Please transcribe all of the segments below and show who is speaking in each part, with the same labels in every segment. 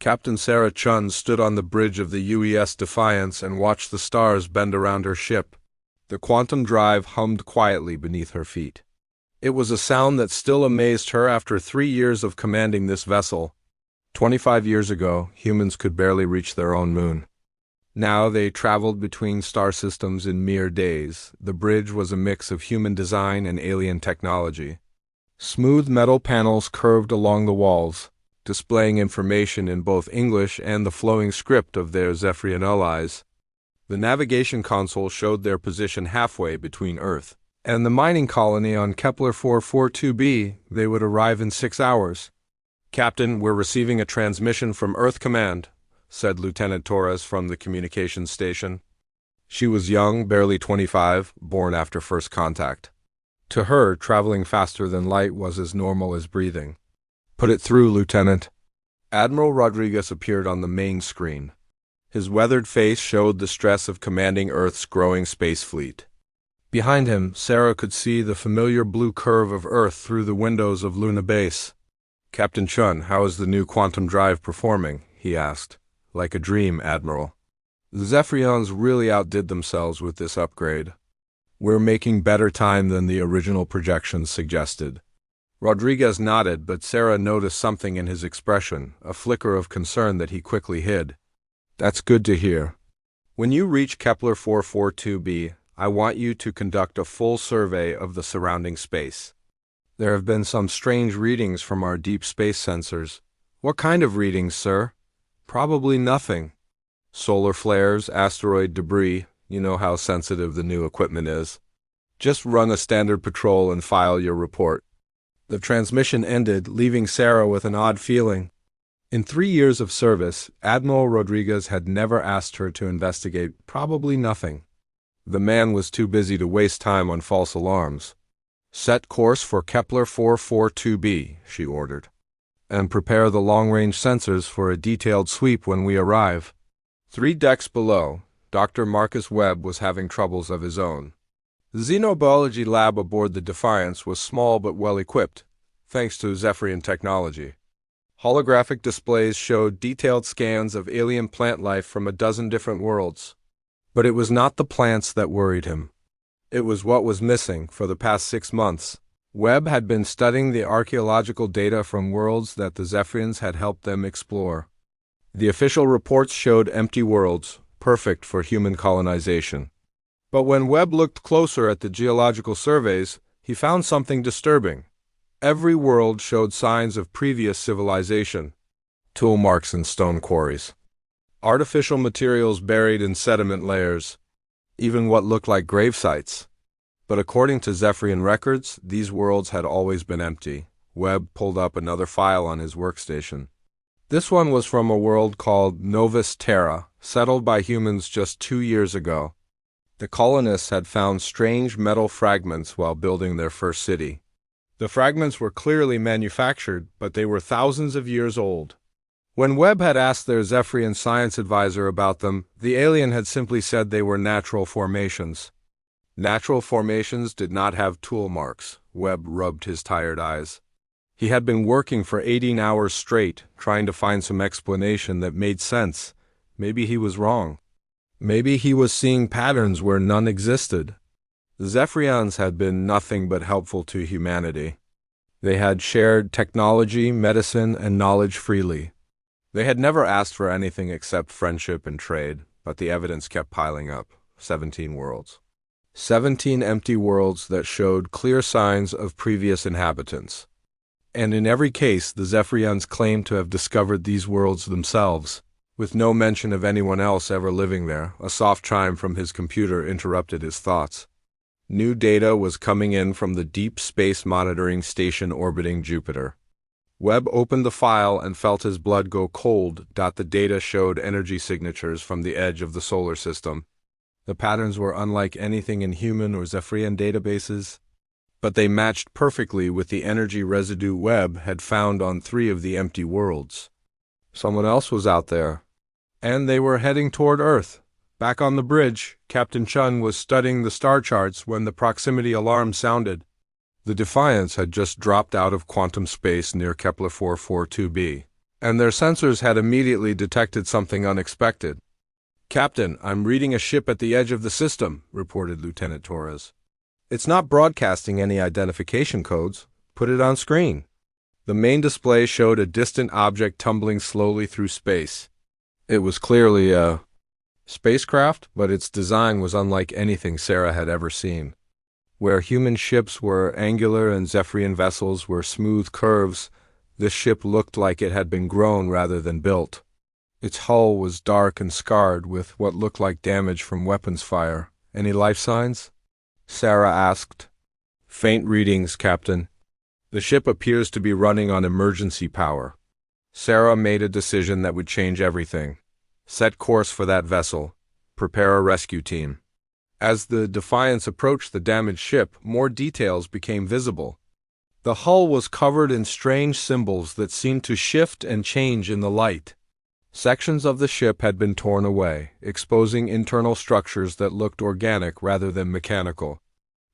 Speaker 1: Captain Sarah Chun stood on the bridge of the UES Defiance and watched the stars bend around her ship. The quantum drive hummed quietly beneath her feet. It was a sound that still amazed her after 3 years of commanding this vessel. 25 years ago, humans could barely reach their own moon. Now they traveled between star systems in mere days. The bridge was a mix of human design and alien technology. Smooth metal panels curved along the walls, displaying information in both English and the flowing script of their Zephyrian allies. The navigation console showed their position halfway between Earth and the mining colony on Kepler 442b. They would arrive in 6 hours. "Captain, we're receiving a transmission from Earth Command," said Lieutenant Torres from the communications station. She was young, barely 25, born after first contact. To her, traveling faster than light was as normal as breathing. "Put it through, Lieutenant." Admiral Rodriguez appeared on the main screen. His weathered face showed the stress of commanding Earth's growing space fleet. Behind him, Sarah could see the familiar blue curve of Earth through the windows of Luna Base. "Captain Chun, how is the new quantum drive performing?" he asked. "Like a dream, Admiral. The Zephyrians really outdid themselves with this upgrade. We're making better time than the original projections suggested." Rodriguez nodded, but Sarah noticed something in his expression, a flicker of concern that he quickly hid. "That's good to hear. When you reach Kepler 442b, I want you to conduct a full survey of the surrounding space. There have been some strange readings from our deep space sensors." "What kind of readings, sir?" "Probably nothing. Solar flares, asteroid debris, you know how sensitive the new equipment is. Just run a standard patrol and file your report." The transmission ended, leaving Sarah with an odd feeling. In 3 years of service, Admiral Rodriguez had never asked her to investigate probably nothing. The man was too busy to waste time on false alarms. "Set course for Kepler 442b, she ordered. "And prepare the long-range sensors for a detailed sweep when we arrive." 3 decks below, Dr. Marcus Webb was having troubles of his own. The xenobiology lab aboard the Defiance was small but well-equipped, thanks to Zephyrian technology. Holographic displays showed detailed scans of alien plant life from a dozen different worlds. But it was not the plants that worried him. It was what was missing for the past 6 months. Webb had been studying the archaeological data from worlds that the Zephyrians had helped them explore. The official reports showed empty worlds, perfect for human colonization. But when Webb looked closer at the geological surveys, he found something disturbing. Every world showed signs of previous civilization. Tool marks and stone quarries. Artificial materials buried in sediment layers. Even what looked like grave sites. But according to Zephyrian records, these worlds had always been empty. Webb pulled up another file on his workstation. This one was from a world called Novus Terra, settled by humans just 2 years ago. The colonists had found strange metal fragments while building their first city. The fragments were clearly manufactured, but they were thousands of years old. When Webb had asked their Zephyrian science advisor about them, the alien had simply said they were natural formations. Natural formations did not have tool marks. Webb rubbed his tired eyes. He had been working for 18 hours straight, trying to find some explanation that made sense. Maybe he was wrong. Maybe he was seeing patterns where none existed. The Zephyrians had been nothing but helpful to humanity. They had shared technology, medicine, and knowledge freely. They had never asked for anything except friendship and trade, but the evidence kept piling up. 17 worlds. 17 empty worlds that showed clear signs of previous inhabitants. And in every case, the Zephyrians claimed to have discovered these worlds themselves. With no mention of anyone else ever living there, a soft chime from his computer interrupted his thoughts. New data was coming in from the Deep Space Monitoring Station orbiting Jupiter. Webb opened the file and felt his blood go cold. The data showed energy signatures from the edge of the solar system. The patterns were unlike anything in human or Zephyrian databases, but they matched perfectly with the energy residue Webb had found on 3 of the empty worlds. Someone else was out there, and they were heading toward Earth. Back on the bridge, Captain Chun was studying the star charts when the proximity alarm sounded. The Defiance had just dropped out of quantum space near Kepler 442b, and their sensors had immediately detected something unexpected. "Captain, I'm reading a ship at the edge of the system," reported Lieutenant Torres. "It's not broadcasting any identification codes. Put it on screen." The main display showed a distant object tumbling slowly through space. It was clearly a spacecraft, but its design was unlike anything Sarah had ever seen. Where human ships were angular and Zephyrian vessels were smooth curves, this ship looked like it had been grown rather than built. Its hull was dark and scarred with what looked like damage from weapons fire. "Any life signs?" Sarah asked. "Faint readings, Captain. The ship appears to be running on emergency power." Sarah made a decision that would change everything. Set course for that vessel. Prepare a rescue team. As the Defiance approached the damaged ship, more details became visible. The hull was covered in strange symbols that seemed to shift and change in the light. Sections of the ship had been torn away, exposing internal structures that looked organic rather than mechanical.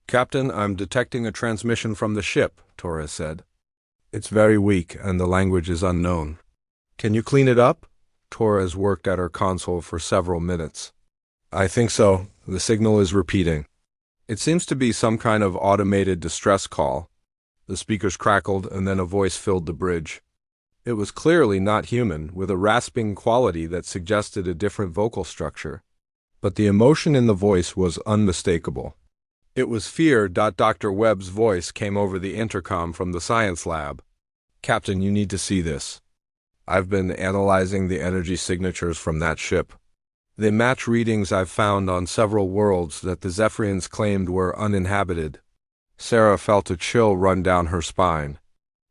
Speaker 1: "Captain, I'm detecting a transmission from the ship," Torres said. "It's very weak, and the language is unknown." "Can you clean it up?" Torres worked at her console for several minutes. "I think so. The signal is repeating. It seems to be some kind of automated distress call." The speakers crackled, and then a voice filled the bridge. It was clearly not human, with a rasping quality that suggested a different vocal structure. But the emotion in the voice was unmistakable. It was fear. Dr. Webb's voice came over the intercom from the science lab. "Captain, you need to see this. I've been analyzing the energy signatures from that ship. They match readings I've found on several worlds that the Zephyrians claimed were uninhabited." Sarah felt a chill run down her spine.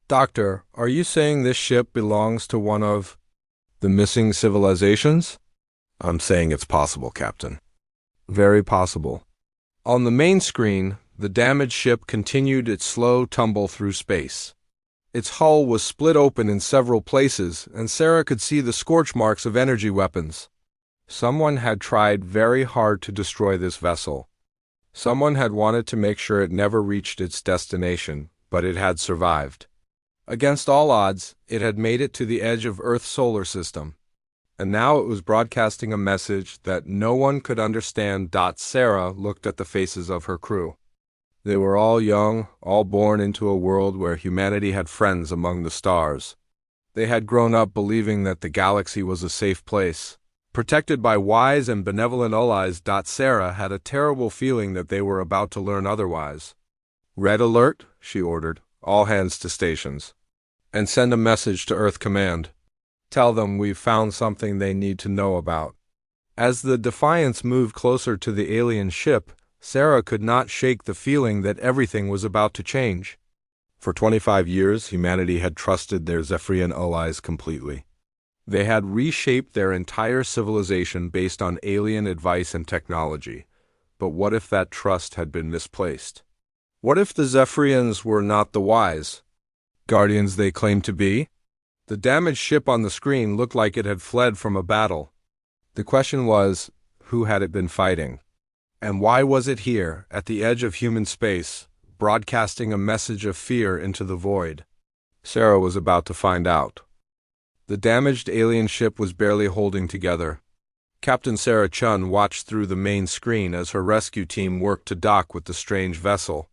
Speaker 1: "Doctor, are you saying this ship belongs to one of the missing civilizations?" "I'm saying it's possible, Captain." "Very possible." On the main screen, the damaged ship continued its slow tumble through space. Its hull was split open in several places, and Sarah could see the scorch marks of energy weapons. Someone had tried very hard to destroy this vessel. Someone had wanted to make sure it never reached its destination, but it had survived. Against all odds, it had made it to the edge of Earth's solar system. And now it was broadcasting a message that no one could understand. Sarah looked at the faces of her crew. They were all young, all born into a world where humanity had friends among the stars. They had grown up believing that the galaxy was a safe place, protected by wise and benevolent allies. Sarah had a terrible feeling that they were about to learn otherwise. "Red alert," she ordered. "All hands to stations. And send a message to Earth Command. Tell them we've found something they need to know about." As the Defiance moved closer to the alien ship, Sarah could not shake the feeling that everything was about to change. For 25 years, humanity had trusted their Zephyrian allies completely. They had reshaped their entire civilization based on alien advice and technology. But what if that trust had been misplaced? What if the Zephyrians were not the wise guardians they claimed to be? The damaged ship on the screen looked like it had fled from a battle. The question was, who had it been fighting? And why was it here, at the edge of human space, broadcasting a message of fear into the void? Sarah was about to find out. The damaged alien ship was barely holding together. Captain Sarah Chun watched through the main screen as her rescue team worked to dock with the strange vessel.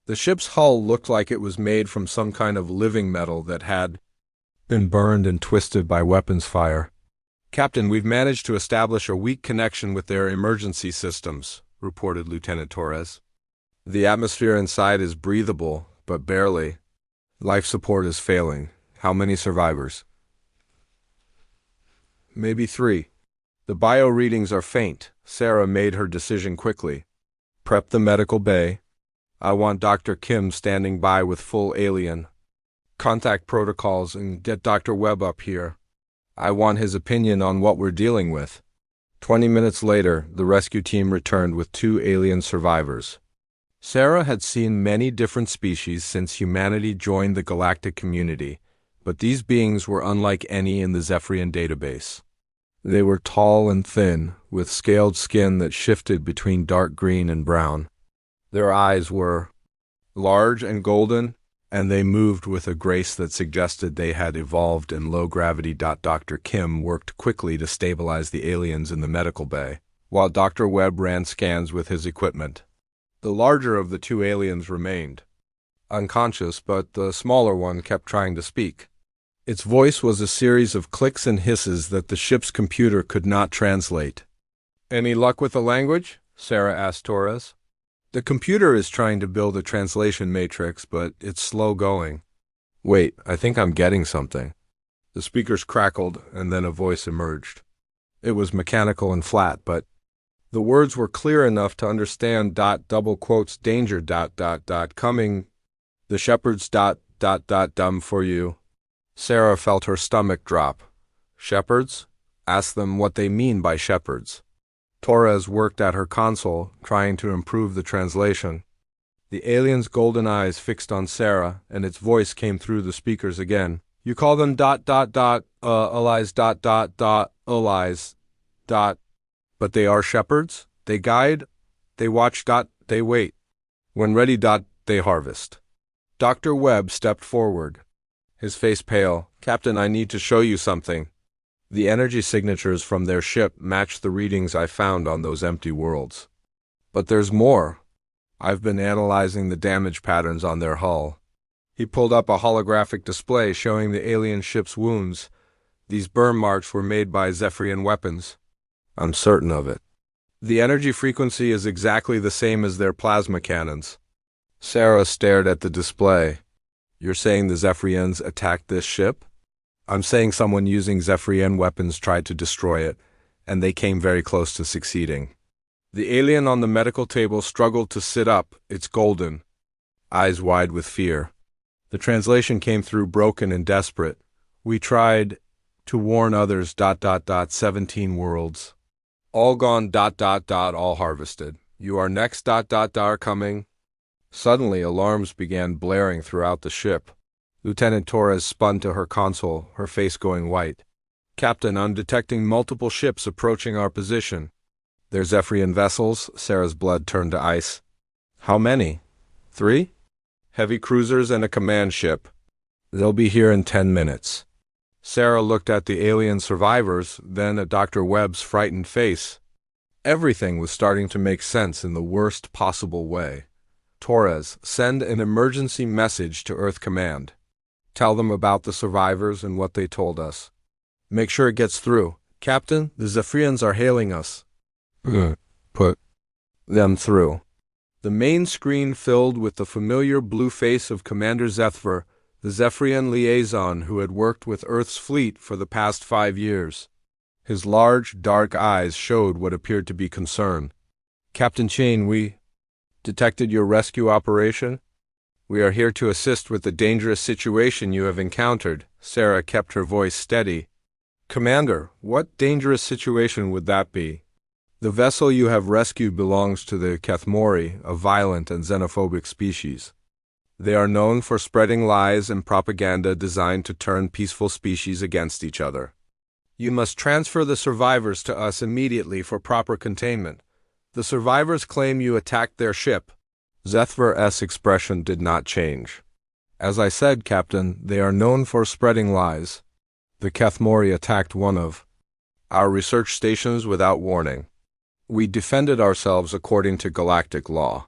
Speaker 1: The ship's hull looked like it was made from some kind of living metal that had been burned and twisted by weapons fire. "Captain, we've managed to establish a weak connection with their emergency systems," reported Lieutenant Torres. "The atmosphere inside is breathable, but barely. Life support is failing. How many survivors?" "Maybe 3. The bio readings are faint." Sarah made her decision quickly. "Prep the medical bay. I want Dr. Kim standing by with full alien contact protocols, and get Dr. Webb up here. I want his opinion on what we're dealing with." 20 minutes later, the rescue team returned with 2 alien survivors. Sarah had seen many different species since humanity joined the galactic community, but these beings were unlike any in the Zephyrian database. They were tall and thin, with scaled skin that shifted between dark green and brown. Their eyes were large and golden, and they moved with a grace that suggested they had evolved in low gravity. Dr. Kim worked quickly to stabilize the aliens in the medical bay, while Dr. Webb ran scans with his equipment. The larger of the two aliens remained unconscious, but the smaller one kept trying to speak. Its voice was a series of clicks and hisses that the ship's computer could not translate. "Any luck with the language?" Sarah asked Torres. "The computer is trying to build a translation matrix, but it's slow going." "Wait, I think I'm getting something." The speakers crackled, and then a voice emerged. It was mechanical and flat, but the words were clear enough to understand. Double quotes, "Danger, coming. The shepherds, dumb for you." Sarah felt her stomach drop. "Shepherds?" Ask them what they mean by shepherds. Torres worked at her console, trying to improve the translation. The alien's golden eyes fixed on Sarah, and its voice came through the speakers again. "You call them allies, allies, but they are shepherds? They guide? They watch, they wait. When ready, they harvest." Dr. Webb stepped forward, his face pale. "Captain, I need to show you something." The energy signatures from their ship matched the readings I found on those empty worlds. "But there's more. I've been analyzing the damage patterns on their hull." He pulled up a holographic display showing the alien ship's wounds. These burn marks were made by Zephyrian weapons. "I'm certain of it. The energy frequency is exactly the same as their plasma cannons." Sarah stared at the display. "You're saying the Zephyrians attacked this ship?" "I'm saying someone using Zephyrian weapons tried to destroy it, and they came very close to succeeding." The alien on the medical table struggled to sit up, its golden eyes wide with fear. The translation came through broken and desperate. "We tried to warn others, 17 worlds. All gone, all harvested. You are next, are coming." Suddenly, alarms began blaring throughout the ship. Lieutenant Torres spun to her console, her face going white. "Captain, I'm detecting multiple ships approaching our position." "They're Zephyrian vessels?" Sarah's blood turned to ice. "How many? 3? Heavy cruisers and a command ship. They'll be here in 10 minutes. Sarah looked at the alien survivors, then at Dr. Webb's frightened face. Everything was starting to make sense in the worst possible way. "Torres, send an emergency message to Earth Command. Tell them about the survivors and what they told us. Make sure it gets through. Captain, the Zephyrians are hailing us." "Put them through." The main screen filled with the familiar blue face of Commander Zephyr, the Zephyrian liaison who had worked with Earth's fleet for the past 5 years. His large, dark eyes showed what appeared to be concern. "Captain Chain, we detected your rescue operation. We are here to assist with the dangerous situation you have encountered." Sarah kept her voice steady. "Commander, what dangerous situation would that be?" "The vessel you have rescued belongs to the Kethmori, a violent and xenophobic species. They are known for spreading lies and propaganda designed to turn peaceful species against each other. You must transfer the survivors to us immediately for proper containment. The survivors claim you attacked their ship." Zethvar's expression did not change. "As I said, Captain, they are known for spreading lies. The Kethmori attacked one of our research stations without warning. We defended ourselves according to galactic law.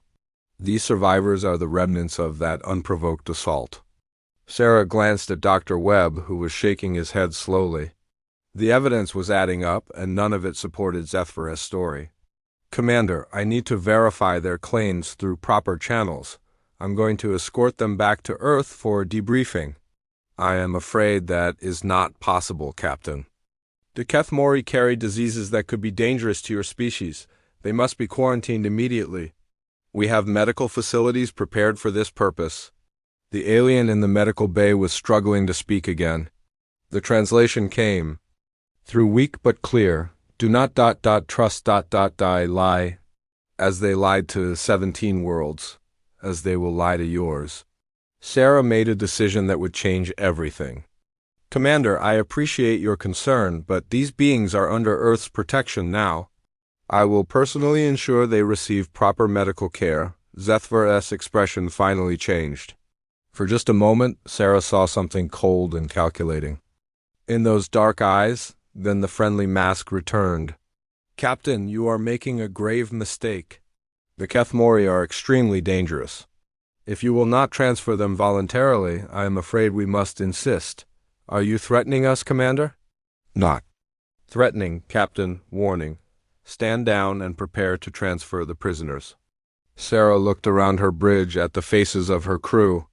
Speaker 1: These survivors are the remnants of that unprovoked assault." Sarah glanced at Dr. Webb, who was shaking his head slowly. The evidence was adding up, and none of it supported Zethvar's story. "Commander, I need to verify their claims through proper channels. I'm going to escort them back to Earth for debriefing." "I am afraid that is not possible, Captain. The Kethmori carry diseases that could be dangerous to your species. They must be quarantined immediately. We have medical facilities prepared for this purpose." The alien in the medical bay was struggling to speak again. The translation came through weak but clear. "Do not trust lie, as they lied to 17 worlds, as they will lie to yours." Sarah made a decision that would change everything. "Commander, I appreciate your concern, but these beings are under Earth's protection now. I will personally ensure they receive proper medical care." Zethvar's expression finally changed. For just a moment, Sarah saw something cold and calculating in those dark eyes. Then the friendly mask returned. "Captain, you are making a grave mistake. The Kethmori are extremely dangerous. If you will not transfer them voluntarily, I am afraid we must insist. Are you threatening us, Commander?" "Not threatening, Captain. Warning. Stand down and prepare to transfer the prisoners." Sarah looked around her bridge at the faces of her crew.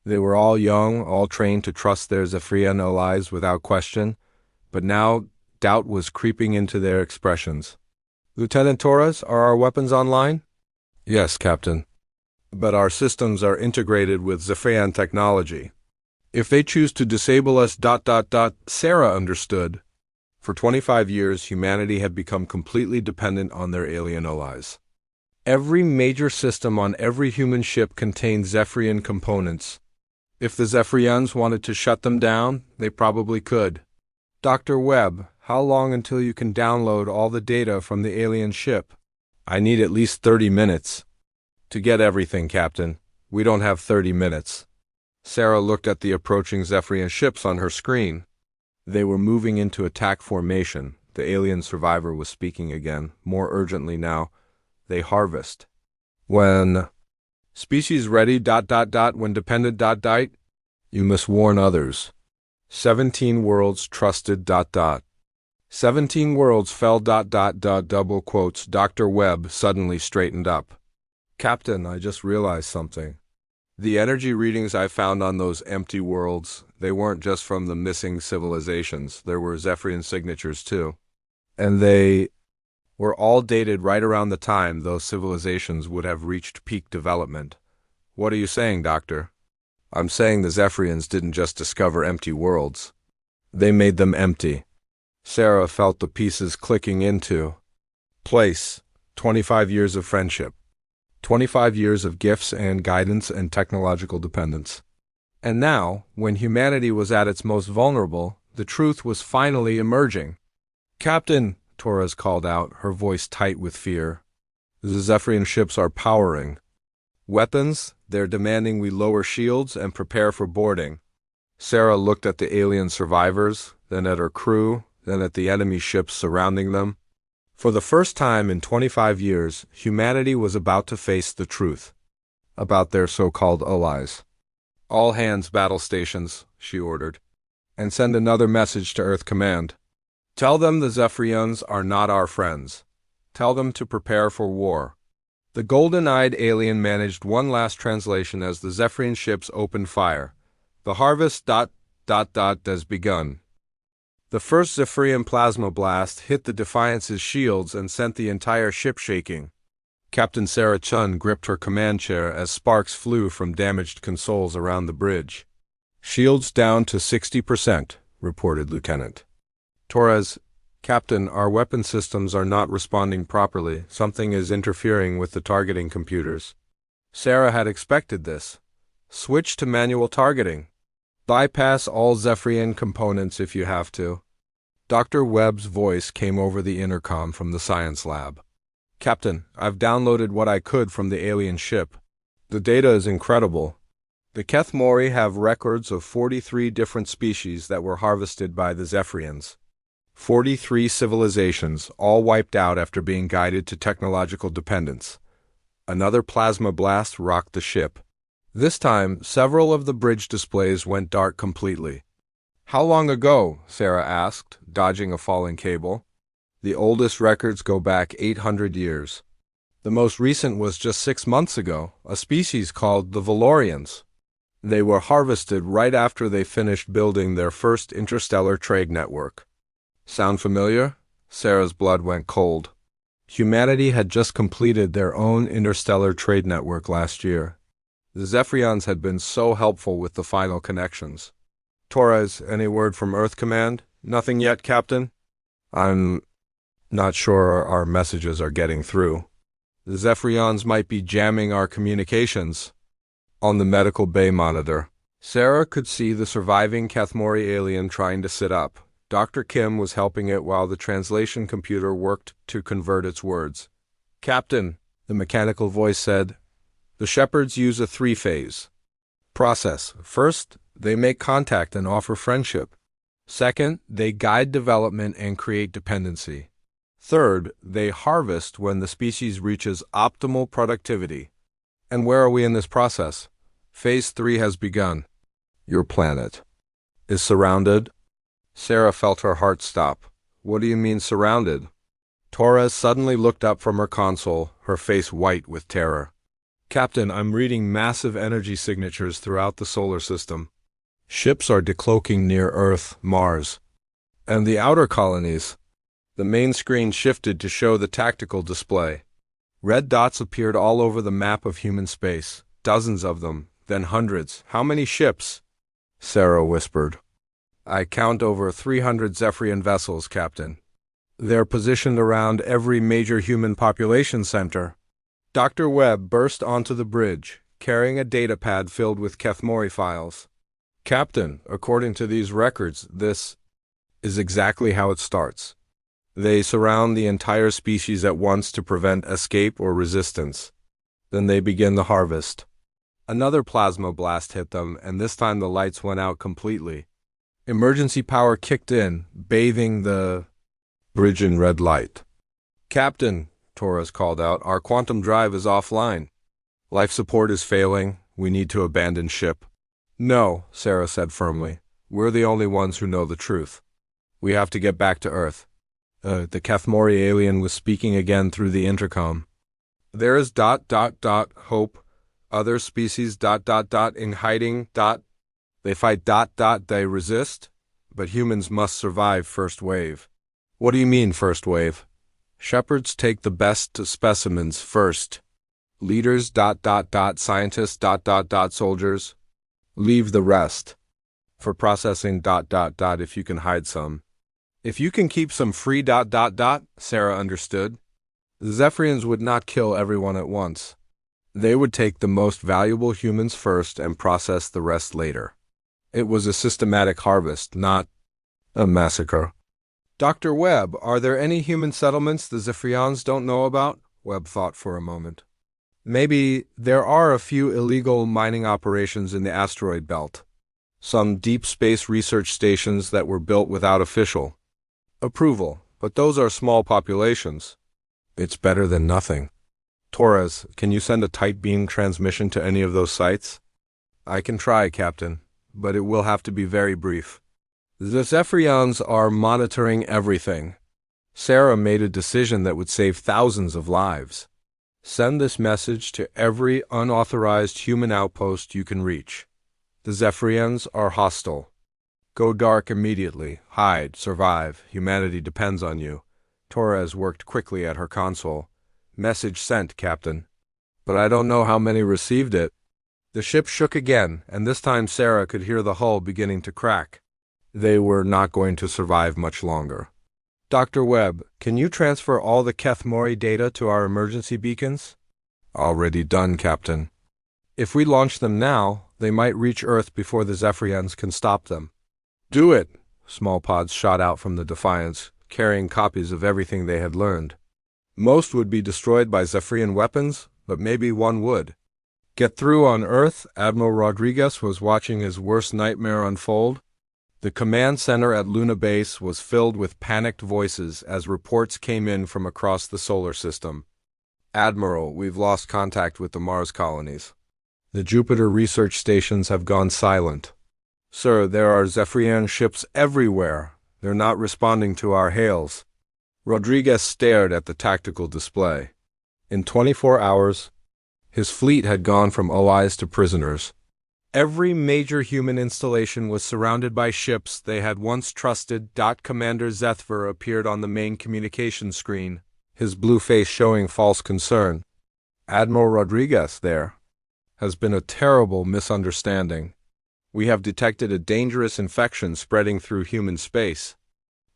Speaker 1: They were all young, all trained to trust their Zephyrian allies without question, but now doubt was creeping into their expressions. "Lieutenant Torres, are our weapons online?" "Yes, Captain. But our systems are integrated with Zephyrian technology. If they choose to disable us... Sarah understood. For 25 years, humanity had become completely dependent on their alien allies. Every major system on every human ship contained Zephyrian components. If the Zephyrians wanted to shut them down, they probably could. "Dr. Webb, how long until you can download all the data from the alien ship?" "I need at least 30 minutes. To get everything, Captain. We don't have 30 minutes. Sarah looked at the approaching Zephyrian ships on her screen. They were moving into attack formation. The alien survivor was speaking again, more urgently now. "They harvest. When... species ready... when dependent... You must warn others. 17 worlds trusted... 17 worlds fell... double quotes. Dr. Webb suddenly straightened up. "Captain, I just realized something. The energy readings I found on those empty worlds, they weren't just from the missing civilizations. There were Zephyrian signatures too. And they were all dated right around the time those civilizations would have reached peak development." "What are you saying, Doctor?" "I'm saying the Zephyrians didn't just discover empty worlds. They made them empty." Sarah felt the pieces clicking into place. 25 years of friendship. 25 years of gifts and guidance and technological dependence. And now, when humanity was at its most vulnerable, the truth was finally emerging. "Captain," Torres called out, her voice tight with fear. "The Zephyrian ships are powering. Weapons, they're demanding we lower shields and prepare for boarding." Sarah looked at the alien survivors, then at her crew, then at the enemy ships surrounding them. For the first time in 25 years, humanity was about to face the truth about their so-called allies. "All hands battle stations," she ordered, "and send another message to Earth Command. Tell them the Zephyrians are not our friends. Tell them to prepare for war." The golden-eyed alien managed one last translation as the Zephyrian ships opened fire. "The harvest... has begun." The first Zephyrian plasma blast hit the Defiance's shields and sent the entire ship shaking. Captain Sarah Chun gripped her command chair as sparks flew from damaged consoles around the bridge. "Shields down to 60%, reported Lieutenant Torres. "Captain, our weapon systems are not responding properly. Something is interfering with the targeting computers." Sarah had expected this. "Switch to manual targeting. Bypass all Zephyrian components if you have to." Dr. Webb's voice came over the intercom from the science lab. "Captain, I've downloaded what I could from the alien ship. The data is incredible. The Kethmori have records of 43 different species that were harvested by the Zephyrians. 43 civilizations, all wiped out after being guided to technological dependence. Another plasma blast rocked the ship. This time, several of the bridge displays went dark completely. "How long ago?" Sarah asked, dodging a falling cable. "The oldest records go back 800 years. The most recent was just 6 months ago, a species called the Valorians. They were harvested right after they finished building their first interstellar trade network." Sound familiar? Sarah's blood went cold. Humanity had just completed their own interstellar trade network last year. The Zephyrians had been so helpful with the final connections. "Torres, any word from Earth Command?" "Nothing yet, Captain." "I'm not sure our messages are getting through. The Zephyrians might be jamming our communications." On the medical bay monitor, Sarah could see the surviving Kethmori alien trying to sit up. Dr. Kim was helping it while the translation computer worked to convert its words. "Captain," the mechanical voice said, "the shepherds use a 3-phase process. First, they make contact and offer friendship. Second, they guide development and create dependency. Third, they harvest when the species reaches optimal productivity. And where are we in this process? Phase 3 has begun. Your planet is surrounded. Sarah felt her heart stop. What do you mean surrounded? Torres suddenly looked up from her console, her face white with terror. Captain, I'm reading massive energy signatures throughout the solar system. Ships are decloaking near Earth, Mars, and the outer colonies. The main screen shifted to show the tactical display. Red dots appeared all over the map of human space, dozens of them, then hundreds. How many ships? Sarah whispered. I count over 300 Zephyrian vessels, Captain. They're positioned around every major human population center. Dr. Webb burst onto the bridge, carrying a datapad filled with Kethmori files. Captain, according to these records, this is exactly how it starts. They surround the entire species at once to prevent escape or resistance. Then they begin the harvest. Another plasma blast hit them, and this time the lights went out completely. Emergency power kicked in, bathing the bridge in red light. Captain, Torres called out, our quantum drive is offline. Life support is failing. We need to abandon ship. No, Sarah said firmly. We're the only ones who know the truth. We have to get back to Earth. The Kethmori alien was speaking again through the intercom. There is ... hope. Other species ... in hiding ... They fight ... they resist. But humans must survive first wave. What do you mean first wave? Shepherds take the best specimens first. Leaders ... scientists ... soldiers. Leave the rest. For processing ... if you can hide some. If you can keep some free ... Sarah understood. The Zephyrians would not kill everyone at once. They would take the most valuable humans first and process the rest later. It was a systematic harvest, not a massacre. Dr. Webb, are there any human settlements the Zephyrians don't know about? Webb thought for a moment. Maybe there are a few illegal mining operations in the asteroid belt. Some deep space research stations that were built without official approval, but those are small populations. It's better than nothing. Torres, can you send a tight beam transmission to any of those sites? I can try, Captain, but it will have to be very brief. The Zephyrians are monitoring everything. Sarah made a decision that would save thousands of lives. Send this message to every unauthorized human outpost you can reach. The Zephyrians are hostile. Go dark immediately. Hide. Survive. Humanity depends on you. Torres worked quickly at her console. Message sent, Captain. But I don't know how many received it. The ship shook again, and this time Sarah could hear the hull beginning to crack. They were not going to survive much longer. Dr. Webb, can you transfer all the Kethmori data to our emergency beacons? Already done, Captain. If we launch them now, they might reach Earth before the Zephyrians can stop them. Do it! Small pods shot out from the Defiance, carrying copies of everything they had learned. Most would be destroyed by Zephyrian weapons, but maybe one would. Get through on Earth, Admiral Rodriguez was watching his worst nightmare unfold. The command center at Luna Base was filled with panicked voices as reports came in from across the solar system. Admiral, we've lost contact with the Mars colonies. The Jupiter research stations have gone silent. Sir, there are Zephyrian ships everywhere. They're not responding to our hails. Rodriguez stared at the tactical display. In 24 hours, his fleet had gone from allies to prisoners. Every major human installation was surrounded by ships they had once trusted. Commander Zethver appeared on the main communication screen, his blue face showing false concern. Admiral Rodriguez, there has been a terrible misunderstanding. We have detected a dangerous infection spreading through human space.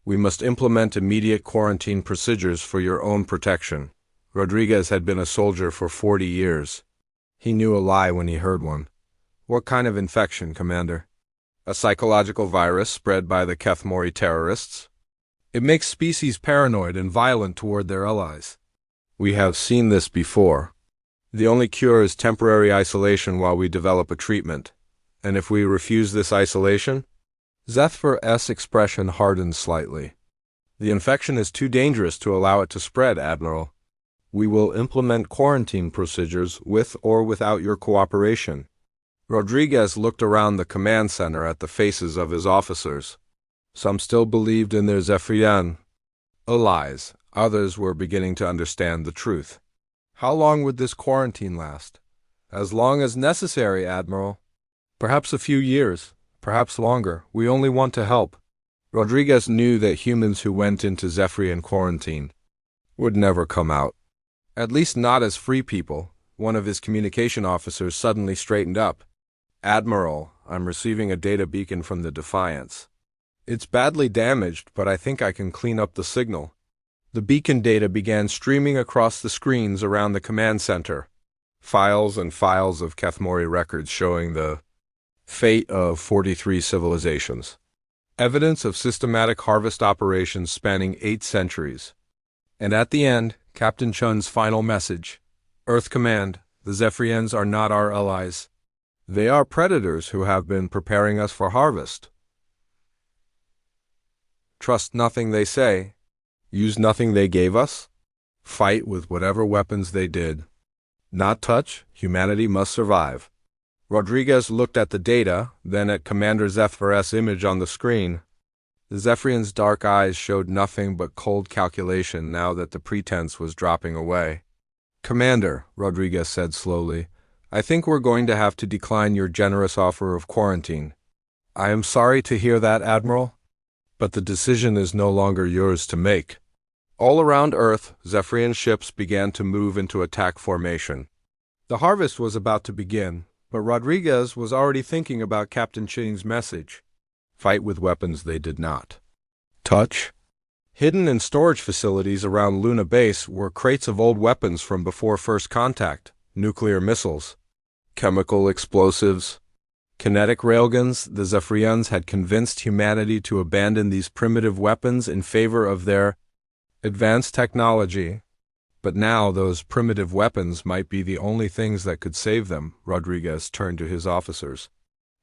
Speaker 1: We must implement immediate quarantine procedures for your own protection. Rodriguez had been a soldier for 40 years. He knew a lie when he heard one. What kind of infection, Commander? A psychological virus spread by the Kethmori terrorists? It makes species paranoid and violent toward their allies. We have seen this before. The only cure is temporary isolation while we develop a treatment. And if we refuse this isolation? Zeth's expression hardened slightly. The infection is too dangerous to allow it to spread, Admiral. We will implement quarantine procedures with or without your cooperation. Rodriguez looked around the command center at the faces of his officers. Some still believed in their Zephyrian allies. Others were beginning to understand the truth. How long would this quarantine last? As long as necessary, Admiral. Perhaps a few years, perhaps longer. We only want to help. Rodriguez knew that humans who went into Zephyrian quarantine would never come out. At least not as free people. One of his communication officers suddenly straightened up. Admiral, I'm receiving a data beacon from the Defiance. It's badly damaged, but I think I can clean up the signal. The beacon data began streaming across the screens around the command center. Files and files of Kethmori records showing the fate of 43 civilizations. Evidence of systematic harvest operations spanning 8 centuries. And at the end, Captain Chun's final message. Earth Command, the Zephyrians are not our allies. They are predators who have been preparing us for harvest. Trust nothing they say. Use nothing they gave us. Fight with whatever weapons they did. Not touch, humanity must survive. Rodriguez looked at the data, then at Commander Zeth's image on the screen. The Zephyrian's dark eyes showed nothing but cold calculation now that the pretense was dropping away. Commander, Rodriguez said slowly, I think we're going to have to decline your generous offer of quarantine. I am sorry to hear that, Admiral, but the decision is no longer yours to make. All around Earth, Zephyrian ships began to move into attack formation. The harvest was about to begin, but Rodriguez was already thinking about Captain Ching's message. Fight with weapons they did not touch. Hidden in storage facilities around Luna Base were crates of old weapons from before first contact, nuclear missiles, chemical explosives, kinetic railguns. The Zephyrians had convinced humanity to abandon these primitive weapons in favor of their advanced technology. But now those primitive weapons might be the only things that could save them. Rodriguez turned to his officers.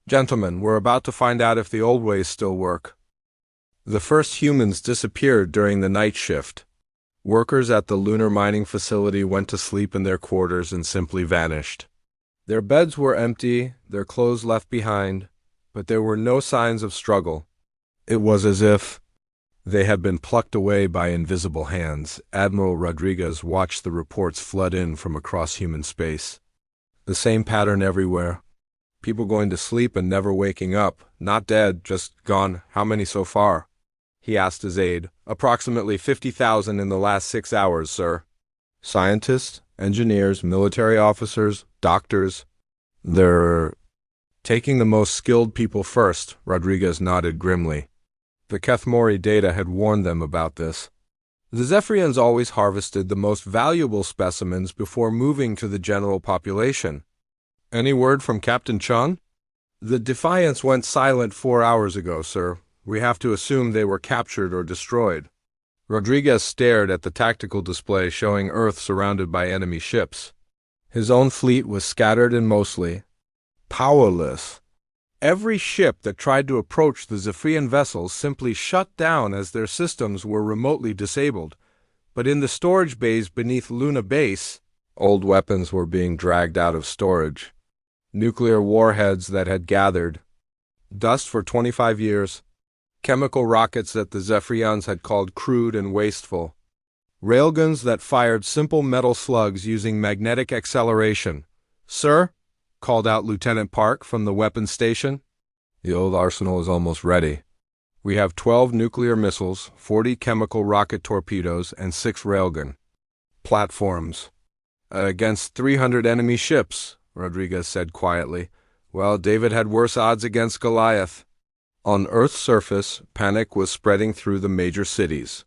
Speaker 1: Gentlemen, we're about to find out if the old ways still work. The first humans disappeared during the night shift. Workers at the lunar mining facility went to sleep in their quarters and simply vanished. Their beds were empty, their clothes left behind, but there were no signs of struggle. It was as if they had been plucked away by invisible hands. Admiral Rodriguez watched the reports flood in from across human space. The same pattern everywhere. People going to sleep and never waking up. Not dead, just gone. How many so far? He asked his aide. Approximately 50,000 in the last 6 hours, sir. Scientists, engineers, military officers, doctors. They're taking the most skilled people first, Rodriguez nodded grimly. The Kethmori data had warned them about this. The Zephyrians always harvested the most valuable specimens before moving to the general population. Any word from Captain Chung? The Defiance went silent 4 hours ago, sir. We have to assume they were captured or destroyed. Rodriguez stared at the tactical display showing Earth surrounded by enemy ships. His own fleet was scattered and mostly powerless. Every ship that tried to approach the Zephyrian vessels simply shut down as their systems were remotely disabled. But in the storage bays beneath Luna Base, old weapons were being dragged out of storage. Nuclear warheads that had gathered dust for 25 years. Chemical rockets that the Zephyrians had called crude and wasteful. Railguns that fired simple metal slugs using magnetic acceleration. Sir? Called out Lieutenant Park from the weapons station. The old arsenal is almost ready. We have 12 nuclear missiles, 40 chemical rocket torpedoes, and 6 railgun platforms. Against 300 enemy ships, Rodriguez said quietly. Well, David had worse odds against Goliath. On Earth's surface, panic was spreading through the major cities.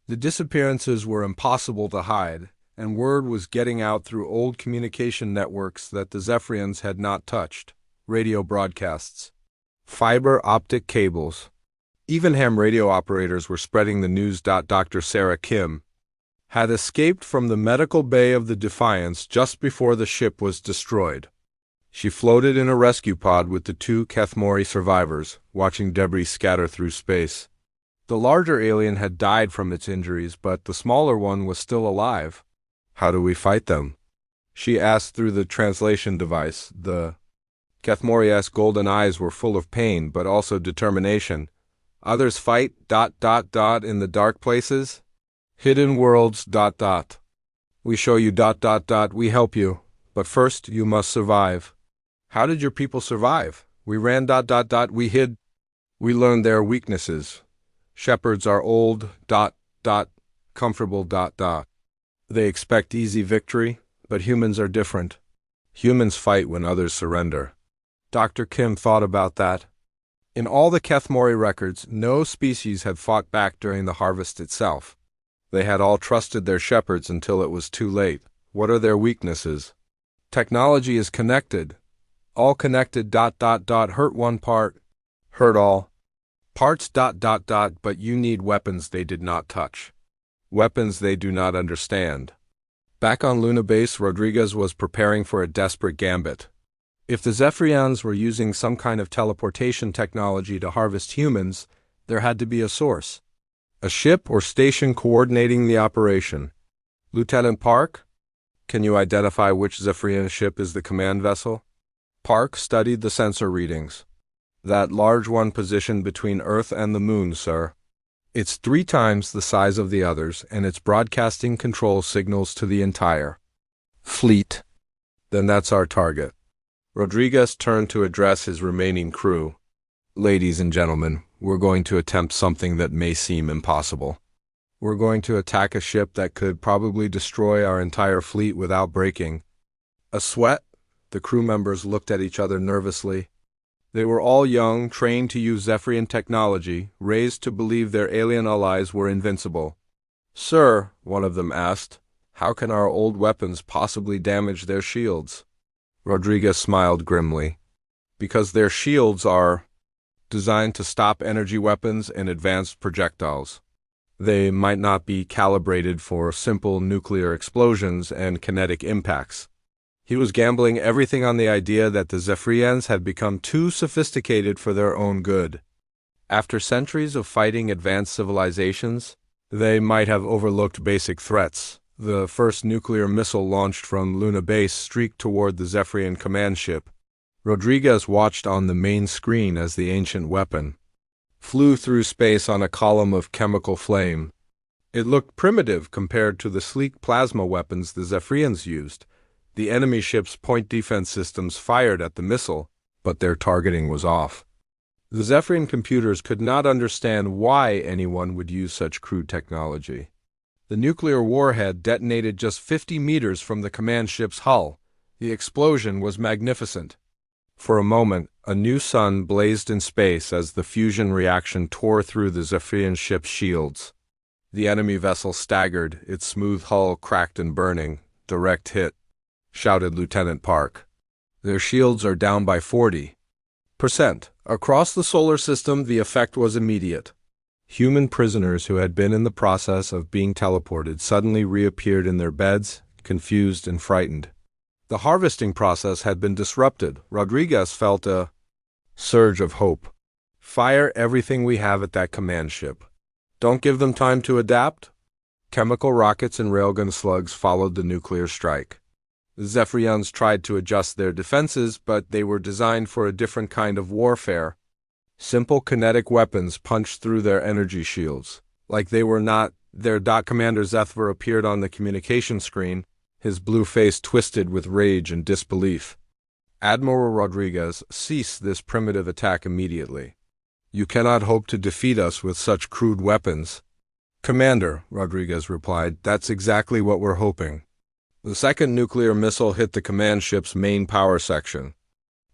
Speaker 1: The disappearances were impossible to hide, and word was getting out through old communication networks that the Zephyrians had not touched. Radio broadcasts, fiber optic cables. Even ham radio operators were spreading the news. Dr. Sarah Kim had escaped from the medical bay of the Defiance just before the ship was destroyed. She floated in a rescue pod with the two Kethmori survivors, watching debris scatter through space. The larger alien had died from its injuries, but the smaller one was still alive. How do we fight them? She asked through the translation device. The Kethmori's golden eyes were full of pain, but also determination. Others fight ... in the dark places? Hidden worlds ... We show you ... we help you. But first, you must survive. How did your people survive? We ran ... we hid. We learned their weaknesses. Shepherds are old ... comfortable ... They expect easy victory, but humans are different. Humans fight when others surrender. Dr. Kim thought about that. In all the Kethmori records, no species had fought back during the harvest itself. They had all trusted their shepherds until it was too late. What are their weaknesses? Technology is connected. All connected ... hurt one part, hurt all. Parts ... but you need weapons they did not touch. Weapons they do not understand. Back on Luna Base, Rodriguez was preparing for a desperate gambit. If the Zephyrians were using some kind of teleportation technology to harvest humans, there had to be a source. A ship or station coordinating the operation. Lieutenant Park? Can you identify which Zephyrian ship is the command vessel? Park studied the sensor readings. That large one positioned between Earth and the Moon, sir. It's 3 times the size of the others, and it's broadcasting control signals to the entire fleet. Then that's our target. Rodriguez turned to address his remaining crew. Ladies and gentlemen, we're going to attempt something that may seem impossible. We're going to attack a ship that could probably destroy our entire fleet without breaking. A sweat? The crew members looked at each other nervously. They were all young, trained to use Zephyrian technology, raised to believe their alien allies were invincible. Sir, one of them asked, how can our old weapons possibly damage their shields? Rodriguez smiled grimly. Because their shields are designed to stop energy weapons and advanced projectiles. They might not be calibrated for simple nuclear explosions and kinetic impacts. He was gambling everything on the idea that the Zephyrians had become too sophisticated for their own good. After centuries of fighting advanced civilizations, they might have overlooked basic threats. The first nuclear missile launched from Luna Base streaked toward the Zephyrian command ship. Rodriguez watched on the main screen as the ancient weapon flew through space on a column of chemical flame. It looked primitive compared to the sleek plasma weapons the Zephyrians used. The enemy ship's point defense systems fired at the missile, but their targeting was off. The Zephyrian computers could not understand why anyone would use such crude technology. The nuclear warhead detonated just 50 meters from the command ship's hull. The explosion was magnificent. For a moment, a new sun blazed in space as the fusion reaction tore through the Zephyrian ship's shields. The enemy vessel staggered, its smooth hull cracked and burning. Direct hit, shouted Lieutenant Park. Their shields are down by 40%. Across the solar system, the effect was immediate. Human prisoners who had been in the process of being teleported suddenly reappeared in their beds, confused and frightened. The harvesting process had been disrupted. Rodriguez felt a surge of hope. Fire everything we have at that command ship. Don't give them time to adapt. Chemical rockets and railgun slugs followed the nuclear strike. The Zephyrians tried to adjust their defenses, but they were designed for a different kind of warfare. Simple kinetic weapons punched through their energy shields. Like they were not. Their Commander Zethver appeared on the communication screen, his blue face twisted with rage and disbelief. Admiral Rodriguez, cease this primitive attack immediately. You cannot hope to defeat us with such crude weapons. Commander, Rodriguez replied, that's exactly what we're hoping. The second nuclear missile hit the command ship's main power section.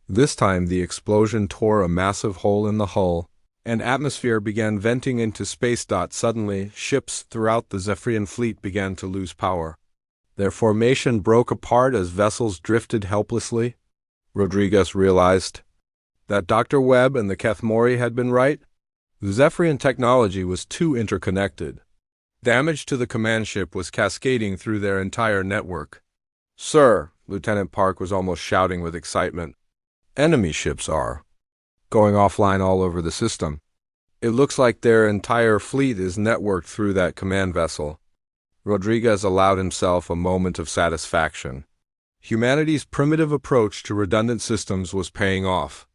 Speaker 1: This time the explosion tore a massive hole in the hull, and atmosphere began venting into space. Suddenly, ships throughout the Zephyrian fleet began to lose power. Their formation broke apart as vessels drifted helplessly. Rodriguez realized that Dr. Webb and the Kethmori had been right. The Zephyrian technology was too interconnected. Damage to the command ship was cascading through their entire network. Sir, Lieutenant Park was almost shouting with excitement. Enemy ships are going offline all over the system. It looks like their entire fleet is networked through that command vessel. Rodriguez allowed himself a moment of satisfaction. Humanity's primitive approach to redundant systems was paying off.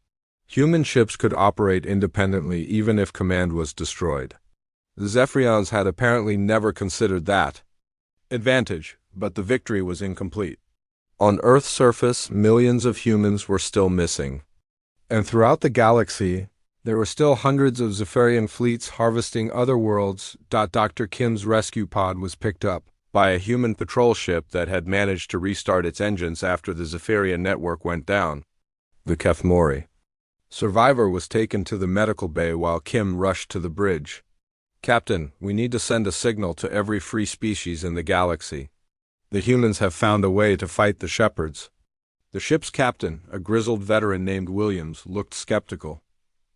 Speaker 1: Human ships could operate independently even if command was destroyed. The Zephyrians had apparently never considered that advantage, but the victory was incomplete. On Earth's surface, millions of humans were still missing. And throughout the galaxy, there were still hundreds of Zephyrian fleets harvesting other worlds. Dr. Kim's rescue pod was picked up by a human patrol ship that had managed to restart its engines after the Zephyrian network went down. The Kethmori survivor was taken to the medical bay while Kim rushed to the bridge. Captain, we need to send a signal to every free species in the galaxy. The humans have found a way to fight the shepherds. The ship's captain, a grizzled veteran named Williams, looked skeptical.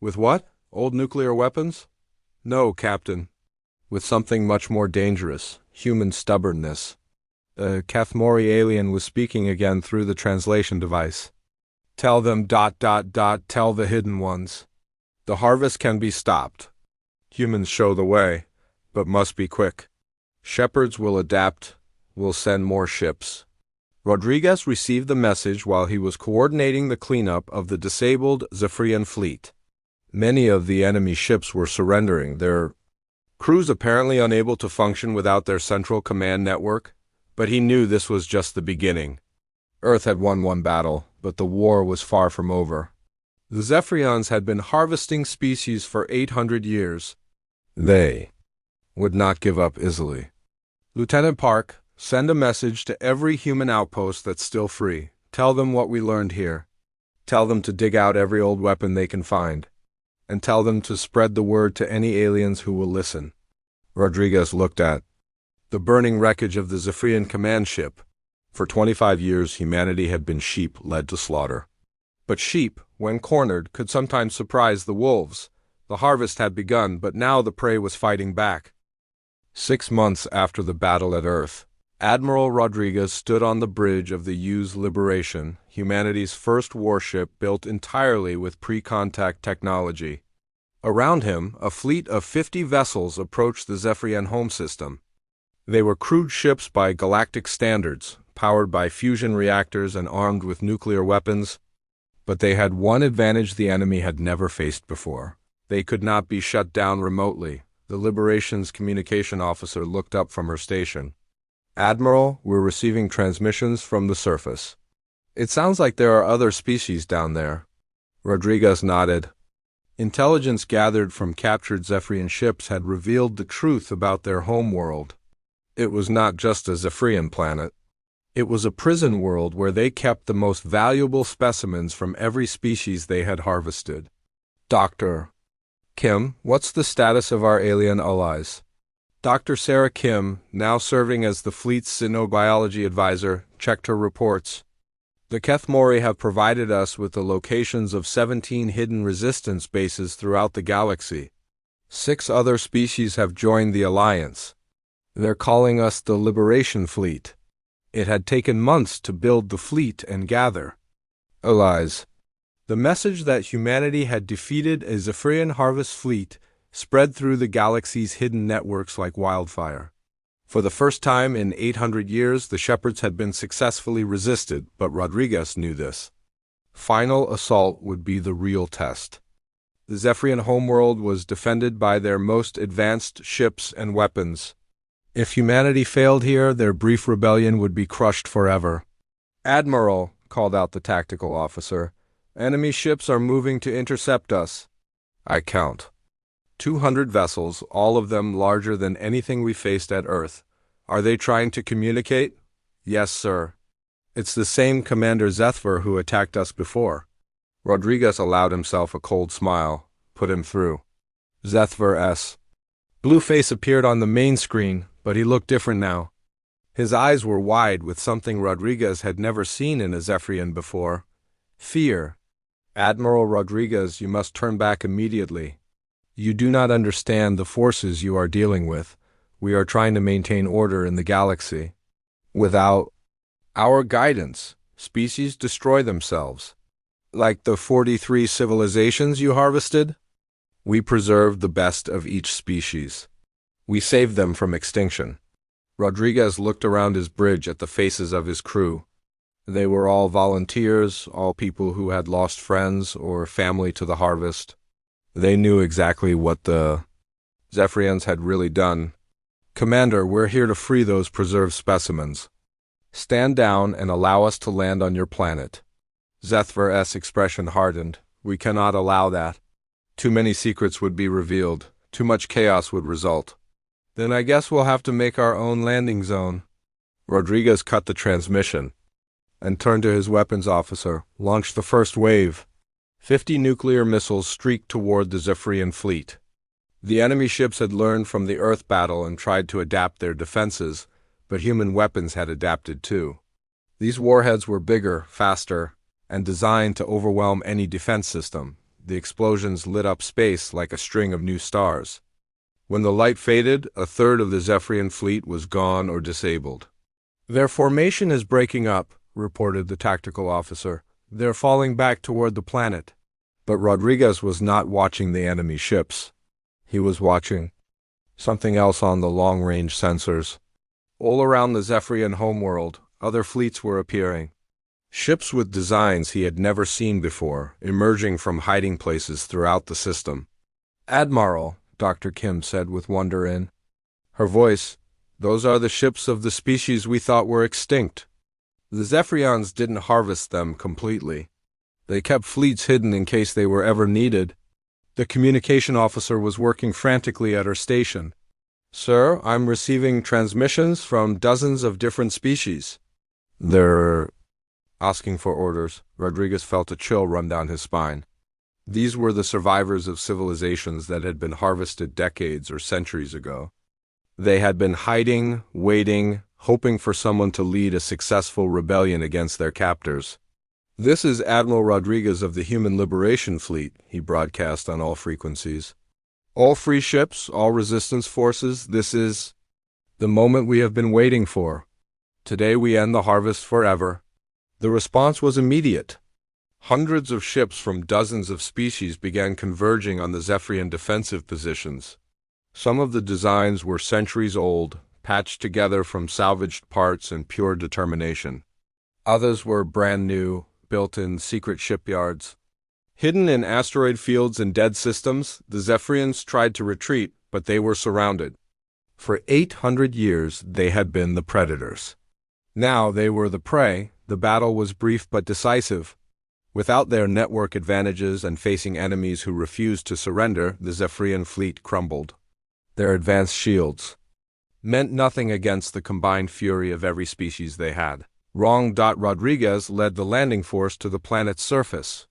Speaker 1: With what? Old nuclear weapons? No, Captain. With something much more dangerous, human stubbornness. The Kethmori alien was speaking again through the translation device. Tell them ... tell the hidden ones. The harvest can be stopped. Humans show the way, but must be quick. Shepherds will adapt, will send more ships. Rodriguez received the message while he was coordinating the cleanup of the disabled Zephyrian fleet. Many of the enemy ships were surrendering, their crews apparently unable to function without their central command network, but he knew this was just the beginning. Earth had won one battle, but the war was far from over. The Zephyrians had been harvesting species for 800 years. They would not give up easily. Lieutenant Park, send a message to every human outpost that's still free. Tell them what we learned here. Tell them to dig out every old weapon they can find. And tell them to spread the word to any aliens who will listen. Rodriguez looked at the burning wreckage of the Zephyrian command ship. For 25 years, humanity had been sheep led to slaughter. But sheep, when cornered, could sometimes surprise the wolves. The harvest had begun, but now the prey was fighting back. 6 months after the battle at Earth, Admiral Rodriguez stood on the bridge of the U's Liberation, humanity's first warship built entirely with pre-contact technology. Around him, a fleet of 50 vessels approached the Zephyrian home system. They were crewed ships by galactic standards, powered by fusion reactors and armed with nuclear weapons. But they had one advantage the enemy had never faced before. They could not be shut down remotely. The Liberation's communication officer looked up from her station. Admiral, we're receiving transmissions from the surface. It sounds like there are other species down there. Rodriguez nodded. Intelligence gathered from captured Zephyrian ships had revealed the truth about their home world. It was not just a Zephyrian planet. It was a prison world where they kept the most valuable specimens from every species they had harvested. Dr. Kim, what's the status of our alien allies? Dr. Sarah Kim, now serving as the fleet's xenobiology advisor, checked her reports. The Kethmori have provided us with the locations of 17 hidden resistance bases throughout the galaxy. 6 other species have joined the alliance. They're calling us the Liberation Fleet. It had taken months to build the fleet and gather allies. The message that humanity had defeated a Zephyrian harvest fleet spread through the galaxy's hidden networks like wildfire. For the first time in 800 years, the shepherds had been successfully resisted, but Rodriguez knew this. Final assault would be the real test. The Zephyrian homeworld was defended by their most advanced ships and weapons. If humanity failed here, their brief rebellion would be crushed forever. Admiral, called out the tactical officer, enemy ships are moving to intercept us. I count 200 vessels, all of them larger than anything we faced at Earth. Are they trying to communicate? Yes, sir. It's the same Commander Zethver who attacked us before. Rodriguez allowed himself a cold smile, put him through. Zethver S. Blue face appeared on the main screen, but he looked different now. His eyes were wide with something Rodriguez had never seen in a Zephyrian before. Fear. Admiral Rodriguez, you must turn back immediately. You do not understand the forces you are dealing with. We are trying to maintain order in the galaxy. Without our guidance, Species destroy themselves. Like the 43 civilizations you harvested? We preserved the best of each species. We saved them from extinction. Rodriguez looked around his bridge at the faces of his crew. They were all volunteers, all people who had lost friends or family to the harvest. They knew exactly what the Zephyrians had really done. "Commander, we're here to free those preserved specimens. Stand down and allow us to land on your planet." Zethvar's expression hardened. "We cannot allow that. Too many secrets would be revealed. Too much chaos would result." "Then I guess we'll have to make our own landing zone." Rodriguez cut the transmission and turned to his weapons officer. "Launch the first wave." 50 nuclear missiles streaked toward the Zephyrian fleet. The enemy ships had learned from the Earth battle and tried to adapt their defenses, but human weapons had adapted too. These warheads were bigger, faster, and designed to overwhelm any defense system. The explosions lit up space like a string of new stars. When the light faded, a third of the Zephyrian fleet was gone or disabled. "Their formation is breaking up," reported the tactical officer. "They're falling back toward the planet." But Rodriguez was not watching the enemy ships. He was watching something else on the long-range sensors. All around the Zephyrian homeworld, other fleets were appearing. Ships with designs he had never seen before, emerging from hiding places throughout the system. "Admiral," Dr. Kim said with wonder in her voice, "those are the ships of the species we thought were extinct." The Zephyrians didn't harvest them completely. They kept fleets hidden in case they were ever needed. The communication officer was working frantically at her station. "Sir, I'm receiving transmissions from dozens of different species." "They're asking for orders." Rodriguez felt a chill run down his spine. These were the survivors of civilizations that had been harvested decades or centuries ago. They had been hiding, waiting, hoping for someone to lead a successful rebellion against their captors. "This is Admiral Rodriguez of the Human Liberation Fleet," he broadcast on all frequencies. "All free ships, all resistance forces, this is the moment we have been waiting for. Today we end the harvest forever." The response was immediate. Hundreds of ships from dozens of species began converging on the Zephyrian defensive positions. Some of the designs were centuries old, patched together from salvaged parts and pure determination. Others were brand new, built in secret shipyards. Hidden in asteroid fields and dead systems, the Zephyrians tried to retreat, but they were surrounded. For 800 years, they had been the predators. Now they were the prey. The battle was brief but decisive. Without their network advantages and facing enemies who refused to surrender, the Zephyrian fleet crumbled. Their advanced shields meant nothing against the combined fury of every species they had. Wrong. Rodriguez led the landing force to the planet's surface.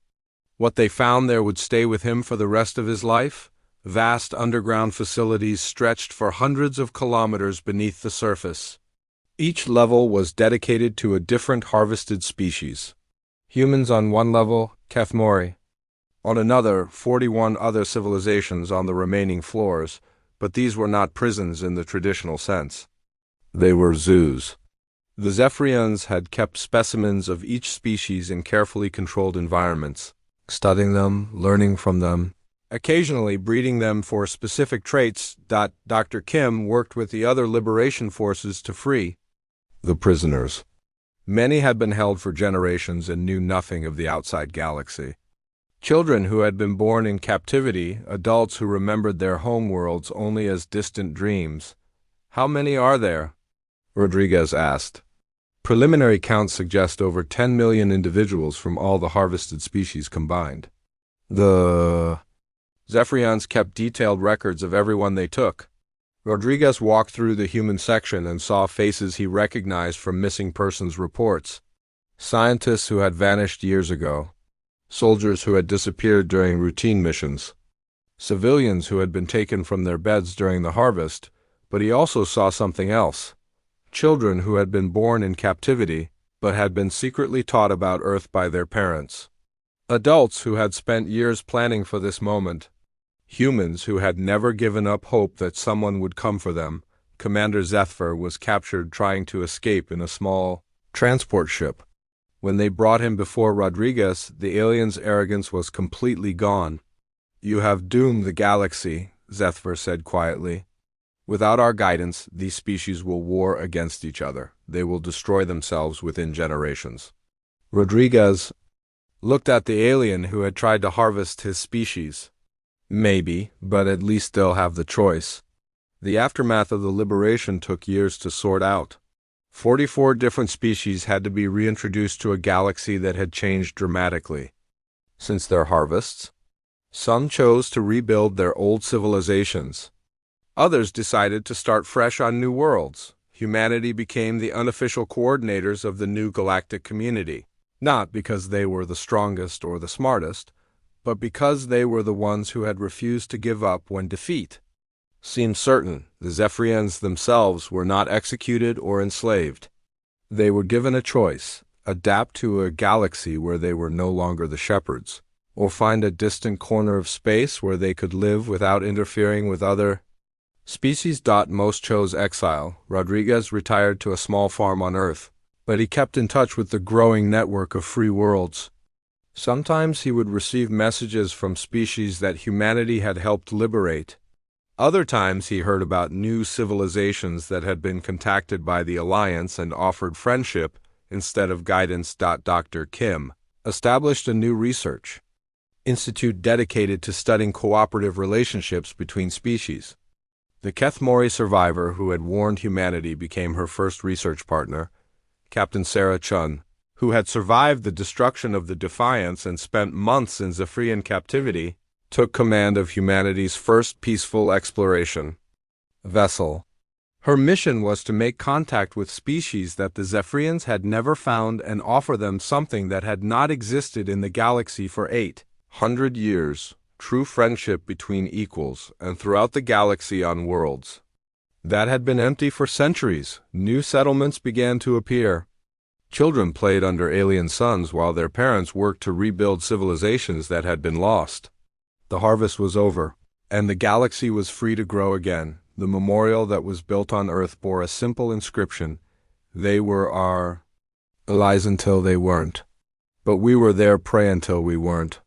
Speaker 1: What they found there would stay with him for the rest of his life. Vast underground facilities stretched for hundreds of kilometers beneath the surface. Each level was dedicated to a different harvested species. Humans on one level, Kethmori. On another, 41 other civilizations on the remaining floors, but these were not prisons in the traditional sense. They were zoos. The Zephyrians had kept specimens of each species in carefully controlled environments, studying them, learning from them, occasionally breeding them for specific traits. Dr. Kim worked with the other liberation forces to free the prisoners. Many had been held for generations and knew nothing of the outside galaxy. Children who had been born in captivity, adults who remembered their homeworlds only as distant dreams. "How many are there?" Rodriguez asked. "Preliminary counts suggest over 10 million individuals from all the harvested species combined." The Zephyrians kept detailed records of everyone they took. Rodriguez walked through the human section and saw faces he recognized from missing persons reports. Scientists who had vanished years ago. Soldiers who had disappeared during routine missions. Civilians who had been taken from their beds during the harvest. But he also saw something else. Children who had been born in captivity, but had been secretly taught about Earth by their parents. Adults who had spent years planning for this moment. Humans who had never given up hope that someone would come for them. Commander Zethvar was captured trying to escape in a small transport ship. When they brought him before Rodriguez, the alien's arrogance was completely gone. "You have doomed the galaxy," Zethver said quietly. "Without our guidance, these species will war against each other. They will destroy themselves within generations." Rodriguez looked at the alien who had tried to harvest his species. "Maybe, but at least they'll have the choice." The aftermath of the liberation took years to sort out. 44 different species had to be reintroduced to a galaxy that had changed dramatically since their harvests. Some chose to rebuild their old civilizations. Others decided to start fresh on new worlds. Humanity became the unofficial coordinators of the new galactic community, not because they were the strongest or the smartest, but because they were the ones who had refused to give up when defeat seemed certain. The Zephyrians themselves were not executed or enslaved. They were given a choice: adapt to a galaxy where they were no longer the shepherds, or find a distant corner of space where they could live without interfering with other species. Most chose exile. Rodriguez retired to a small farm on Earth, but he kept in touch with the growing network of free worlds. Sometimes he would receive messages from species that humanity had helped liberate. Other times he heard about new civilizations that had been contacted by the Alliance and offered friendship instead of guidance. Dr. Kim established a new research institute dedicated to studying cooperative relationships between species. The Kethmori survivor who had warned humanity became her first research partner. Captain Sarah Chun, who had survived the destruction of the Defiance and spent months in Zephyrian captivity, took command of humanity's first peaceful exploration vessel. Her mission was to make contact with species that the Zephyrians had never found and offer them something that had not existed in the galaxy for 800 years: true friendship between equals and throughout the galaxy on worlds that had been empty for centuries. New settlements began to appear. Children played under alien suns while their parents worked to rebuild civilizations that had been lost. The harvest was over, and the galaxy was free to grow again. The memorial that was built on Earth bore a simple inscription: "They were our allies until they weren't. But we were their prey until we weren't."